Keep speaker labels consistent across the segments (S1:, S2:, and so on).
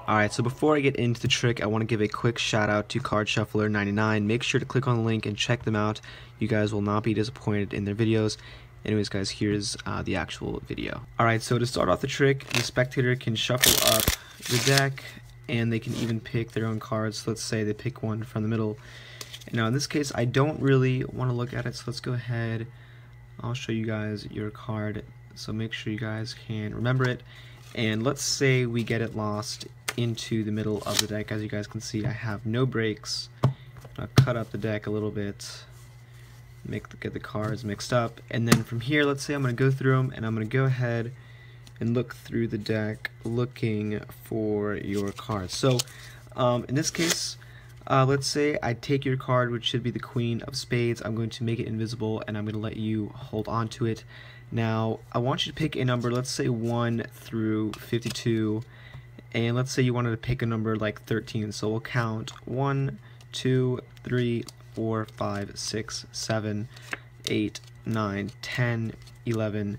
S1: Alright, so before I get into the trick, I want to give a quick shout out to Card Shuffler 99. Make sure to click on the link and check them out. You guys will not be disappointed in their videos. Anyways guys, here's the actual video. Alright, so to start off the trick, the spectator can shuffle up the deck and they can even pick their own cards. So let's say they pick one from the middle. Now in this case, I don't really want to look at it, so let's go ahead. I'll show you guys your card, so make sure you guys can remember it. And let's say we get it lost into the middle of the deck. As you guys can see, I have no breaks. I'll cut up the deck a little bit, get the cards mixed up, and then from here, let's say I'm going to go through them, and I'm going to go ahead and look through the deck looking for your cards. So in this case, let's say I take your card, which should be the Queen of Spades. I'm going to make it invisible, and I'm going to let you hold on to it. Now, I want you to pick a number, let's say 1 through 52, and let's say you wanted to pick a number like 13, so we'll count 1, 2, 3, 4, 5, 6, 7, 8, 9, 10, 11,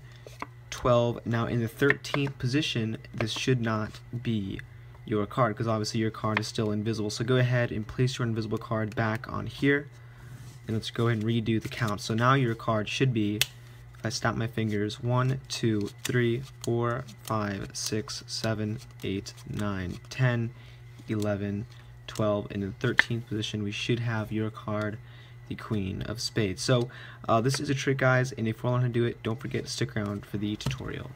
S1: 12. Now in the 13th position, this should not be your card, because obviously your card is still invisible. So go ahead and place your invisible card back on here, and let's go ahead and redo the count. So now your card should be, if I snap my fingers, 1, 2, 3, 4, 5, 6, 7, 8, 9, 10, 11, 12. In the 13th position, we should have your card, the Queen of Spades. So this is a trick, guys, and if you want to do it, don't forget to stick around for the tutorial.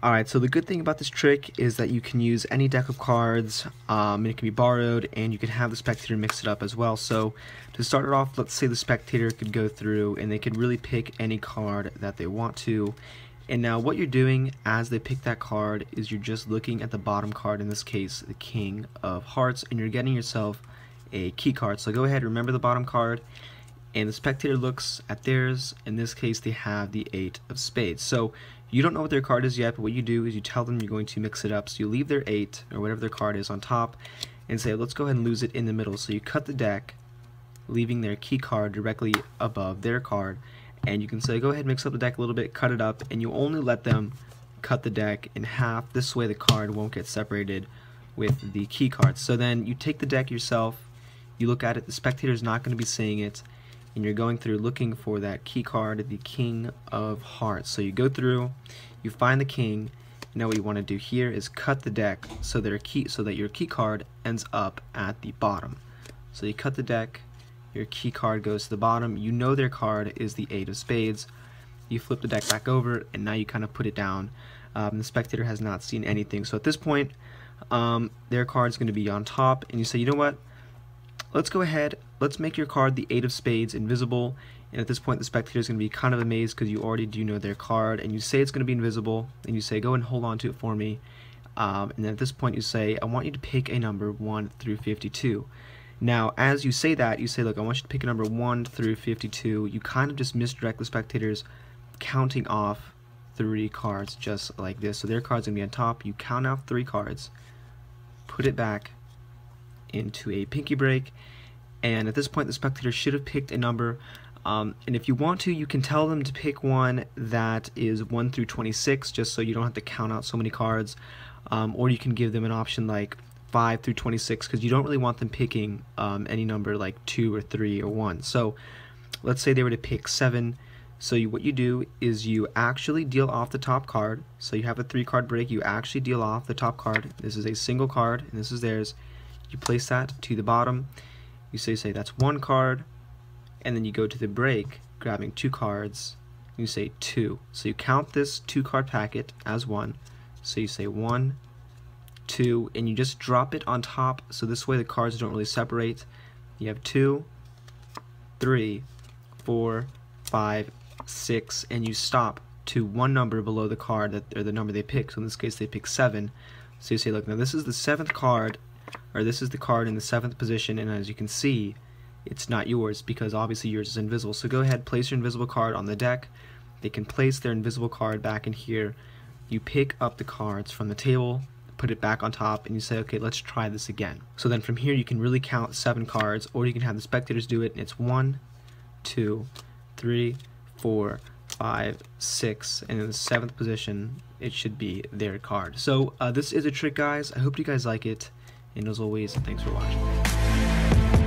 S1: Alright, so the good thing about this trick is that you can use any deck of cards, and it can be borrowed, and you can have the spectator mix it up as well. So to start it off, let's say the spectator could go through and they could really pick any card that they want to. And now what you're doing as they pick that card is you're just looking at the bottom card, in this case the King of Hearts, and you're getting yourself a key card. So go ahead, remember the bottom card, and the spectator looks at theirs. In this case, they have the 8 of Spades. So you don't know what their card is yet, but what you do is you tell them you're going to mix it up. So you leave their 8, or whatever their card is, on top, and say, let's go ahead and lose it in the middle. So you cut the deck, leaving their key card directly above their card, and you can say, go ahead and mix up the deck a little bit, cut it up, and you only let them cut the deck in half. This way the card won't get separated with the key card. So then you take the deck yourself, you look at it, the spectator is not going to be seeing it, and you're going through looking for that key card, the King of Hearts. So you go through, you find the king. Now what you want to do here is cut the deck so that your key card ends up at the bottom. So you cut the deck, your key card goes to the bottom. You know their card is the 8 of Spades. You flip the deck back over, and now you kind of put it down. The spectator has not seen anything. So at this point, their card is going to be on top, and you say, you know what? Let's go ahead, let's make your card, the 8 of Spades, invisible. And at this point, the spectator is going to be kind of amazed because you already do know their card, and you say it's going to be invisible, and you say, go and hold on to it for me. And then at this point, you say, I want you to pick a number 1 through 52. Now, as you say that, you say, look, I want you to pick a number 1 through 52. You kind of just misdirect the spectators, counting off 3 cards just like this. So their card's going to be on top. You count off 3 cards, put it back into a pinky break, and at this point the spectator should have picked a number, and if you want to, you can tell them to pick one that is 1 through 26, just so you don't have to count out so many cards, or you can give them an option like 5 through 26, because you don't really want them picking any number like 2 or 3 or 1. So let's say they were to pick 7. So what you do is you actually deal off the top card. So you have a 3-card break, you actually deal off the top card. This is a single card, and this is theirs. You place that to the bottom. You say that's 1 card, and then you go to the break, grabbing 2 cards. You say 2. So you count this 2-card packet as 1. So you say 1, 2, and you just drop it on top. So this way the cards don't really separate. You have 2, 3, 4, 5, 6, and you stop to 1 number below the card or the number they pick. So in this case, they pick 7. So you say, look, now this is the 7th card, or this is the card in the 7th position, and as you can see, it's not yours because obviously yours is invisible. So go ahead, place your invisible card on the deck. They can place their invisible card back in here. You pick up the cards from the table, put it back on top, and you say, okay, let's try this again. So then from here you can really count 7 cards, or you can have the spectators do it, and it's 1, 2, 3, 4, 5, 6, and in the 7th position it should be their card. So this is a trick, guys. I hope you guys like it, and as always, thanks for watching.